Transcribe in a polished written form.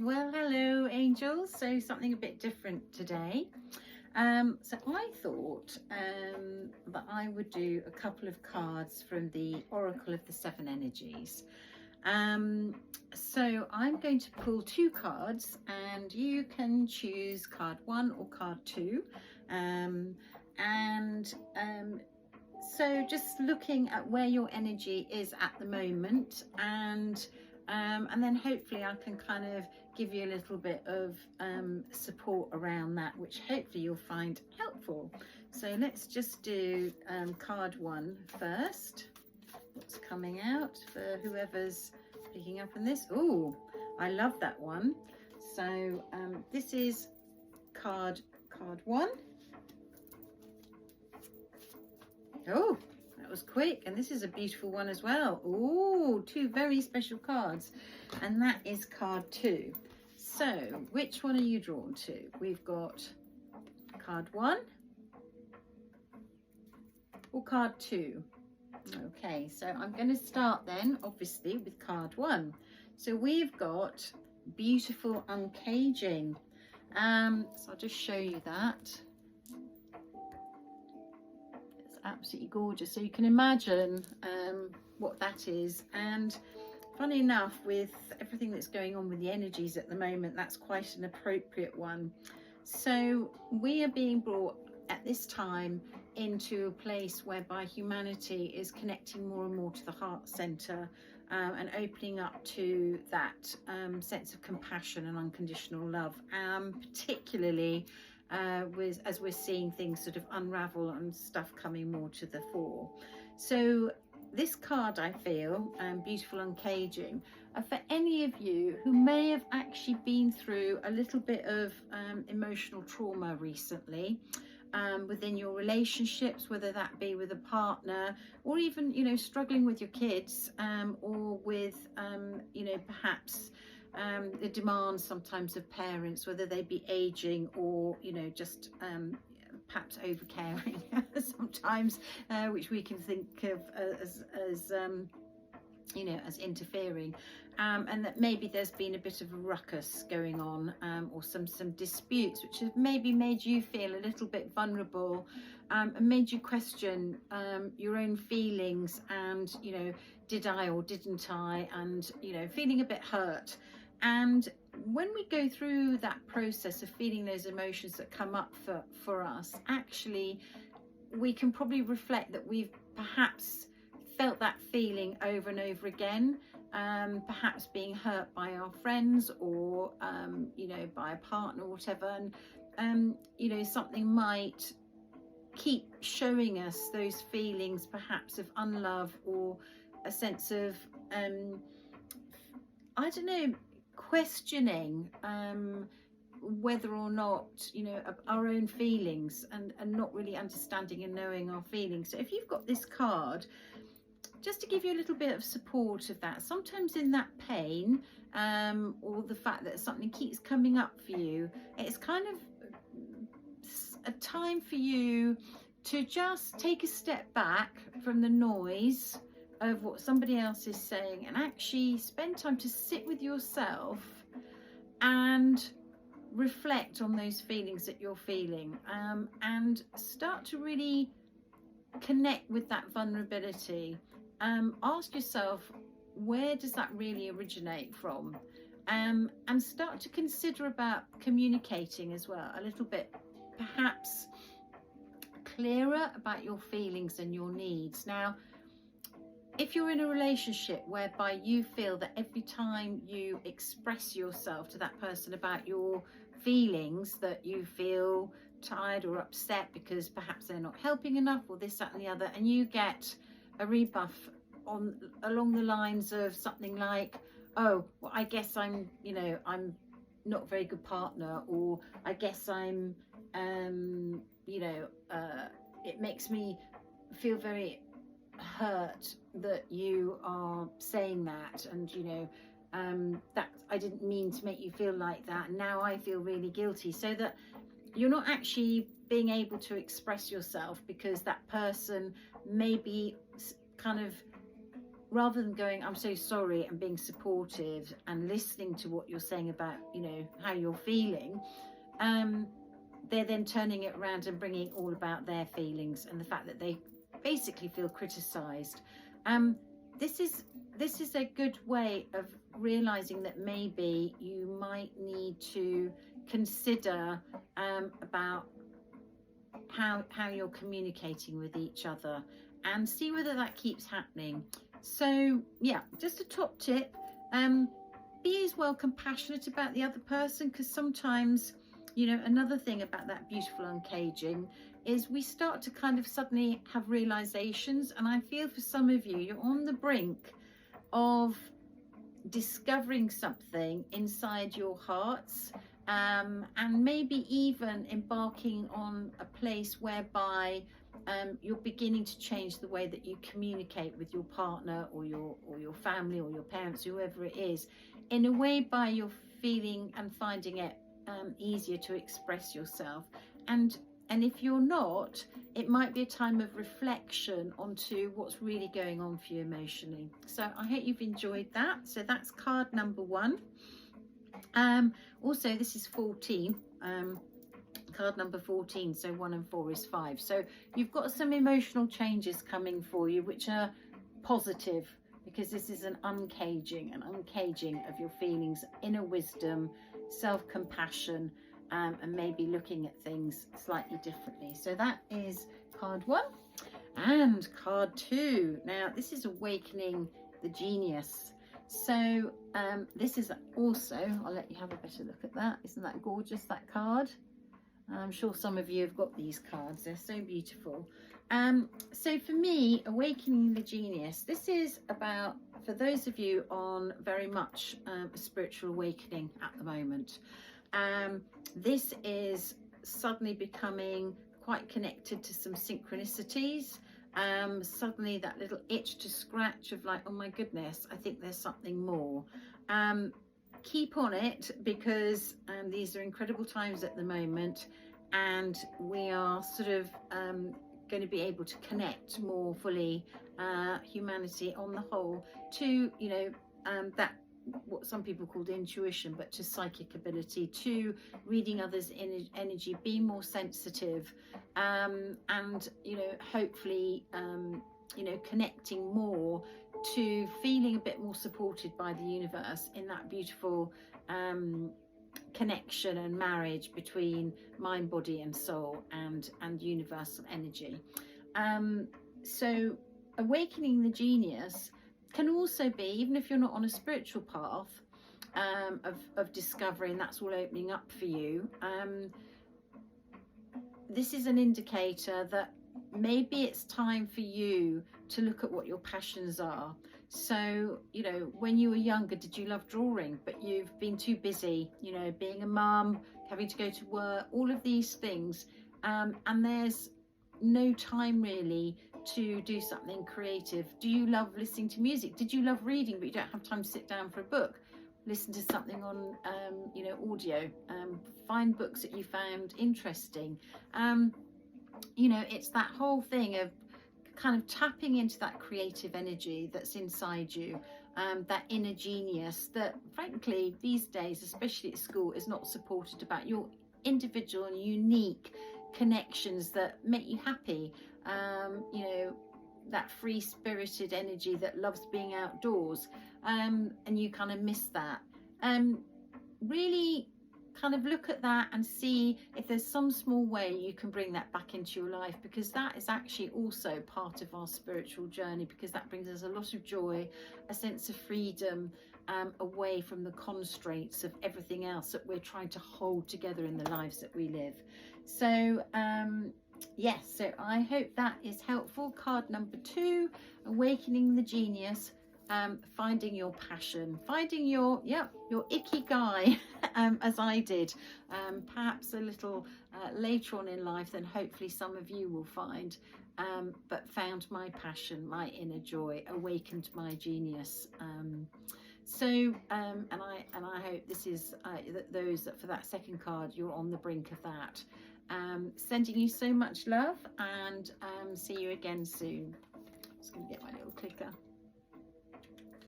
Well, hello, angels. So something a bit different today. So I thought that I would do a couple of cards from the Oracle of the Seven Energies. So I'm going to pull two cards, and you can choose card one or card two. So just looking at where your energy is at the moment, and then hopefully I can kind of give you a little bit of support around that, which hopefully you'll find helpful. So let's just do card one first. What's coming out for whoever's picking up on this? Oh, I love that one. So this is card one. Oh, that was quick. And this is a beautiful one as well. Oh, two very special cards. And that is card two. So which one are you drawn to? We've got card one or card two. Okay, so I'm going to start then, obviously, with card one. So we've got beautiful uncaging. So I'll just show you that. Absolutely gorgeous. So you can imagine what that is. And funny enough, with everything that's going on with the energies at the moment, that's quite an appropriate one. So we are being brought at this time into a place whereby humanity is connecting more and more to the heart center, and opening up to that sense of compassion and unconditional love, particularly as we're seeing things sort of unravel and stuff coming more to the fore. So this card, I feel, beautiful uncaging, for any of you who may have actually been through a little bit of emotional trauma recently, within your relationships, whether that be with a partner, or even, you know, struggling with your kids, or with, you know, perhaps the demands sometimes of parents, whether they be aging or, you know, just perhaps over caring sometimes, which we can think of as you know, as interfering, and that maybe there's been a bit of a ruckus going on, or some disputes which have maybe made you feel a little bit vulnerable, and made you question your own feelings, and, you know, did I or didn't I, and, you know, feeling a bit hurt. And when we go through that process of feeling those emotions that come up for us, actually we can probably reflect that we've perhaps felt that feeling over and over again, perhaps being hurt by our friends, or you know, by a partner or whatever, and you know, something might keep showing us those feelings perhaps of unlove, or a sense of I don't know, questioning whether or not, you know, our own feelings, and not really understanding and knowing our feelings. So if you've got this card, just to give you a little bit of support of that, sometimes in that pain, or the fact that something keeps coming up for you, it's kind of a time for you to just take a step back from the noise of what somebody else is saying, and actually spend time to sit with yourself and reflect on those feelings that you're feeling, and start to really connect with that vulnerability. Ask yourself, where does that really originate from? And start to consider about communicating as well, a little bit perhaps clearer about your feelings and your needs. Now, if you're in a relationship whereby you feel that every time you express yourself to that person about your feelings, that you feel tired or upset because perhaps they're not helping enough, or this, that and the other, and you get a rebuff along the lines of something like, oh, well, I guess I'm, you know, I'm not a very good partner, or I guess I'm you know, it makes me feel very hurt that you are saying that, and, you know, that I didn't mean to make you feel like that, and now I feel really guilty. So that you're not actually being able to express yourself because that person may be kind of rather than going, I'm so sorry, and being supportive and listening to what you're saying about, you know, how you're feeling, they're then turning it around and bringing all about their feelings and the fact that they basically feel criticized. This is a good way of realizing that maybe you might need to consider about how you're communicating with each other, and see whether that keeps happening. So yeah, just a top tip, be as well compassionate about the other person, because sometimes, you know, another thing about that beautiful uncaging is we start to kind of suddenly have realizations, and I feel for some of you, you're on the brink of discovering something inside your hearts, and maybe even embarking on a place whereby you're beginning to change the way that you communicate with your partner or your family or your parents, whoever it is, in a way by you're feeling and finding it easier to express yourself. And if you're not, it might be a time of reflection onto what's really going on for you emotionally. So I hope you've enjoyed that. So that's card number 1. Also, this is 14. Card number 14, so 1 and 4 is 5. So you've got some emotional changes coming for you, which are positive, because this is an uncaging of your feelings, inner wisdom, self-compassion, and maybe looking at things slightly differently. So that is card 1. And card 2, now this is Awakening the Genius. So this is also, I'll let you have a better look at that. Isn't that gorgeous, that card? I'm sure some of you have got these cards. They're so beautiful. So for me, Awakening the Genius, this is about, for those of you on very much a spiritual awakening at the moment, this is suddenly becoming quite connected to some synchronicities. Suddenly that little itch to scratch of like, oh my goodness, I think there's something more. Keep on it, because these are incredible times at the moment, and we are sort of going to be able to connect more fully, humanity on the whole, to, you know, that what some people call intuition, but to psychic ability, to reading others' energy, be more sensitive, and, you know, hopefully, you know, connecting more to feeling a bit more supported by the universe in that beautiful connection and marriage between mind, body and soul, and universal energy. So Awakening the Genius can also be, even if you're not on a spiritual path of discovery, and that's all opening up for you, this is an indicator that maybe it's time for you to look at what your passions are. So, you know, when you were younger, did you love drawing, but you've been too busy, you know, being a mum, having to go to work, all of these things, and there's no time really to do something creative. Do you love listening to music? Did you love reading, but you don't have time to sit down for a book? Listen to something on you know, audio. Find books that you found interesting. You know, it's that whole thing of kind of tapping into that creative energy that's inside you, that inner genius that frankly these days, especially at school, is not supported, about your individual and unique connections that make you happy. You know, that free-spirited energy that loves being outdoors, and you kind of miss that. Really kind of look at that and see if there's some small way you can bring that back into your life, because that is actually also part of our spiritual journey, because that brings us a lot of joy, a sense of freedom, away from the constraints of everything else that we're trying to hold together in the lives that we live. So yes, so I hope that is helpful. Card number 2, Awakening the Genius. Finding your passion, finding your ikigai, as I did, perhaps a little later on in life than hopefully some of you will find, but found my passion, my inner joy, awakened my genius. So and I hope this is those that, for that second card, you're on the brink of that. Sending you so much love, and see you again soon. Just gonna get my little clicker.